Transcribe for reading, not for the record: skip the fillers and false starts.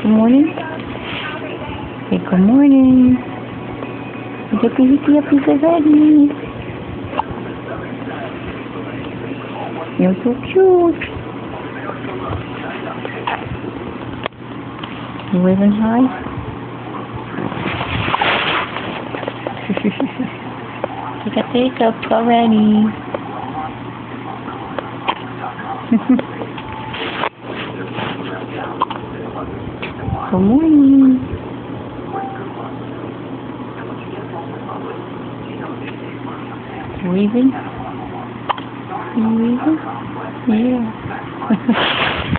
Good morning. Say good morning. Hippy hippy up is ready. You're so cute. You waving hi? You got the hiccups already. Good morning. Waving? You waving? Yeah.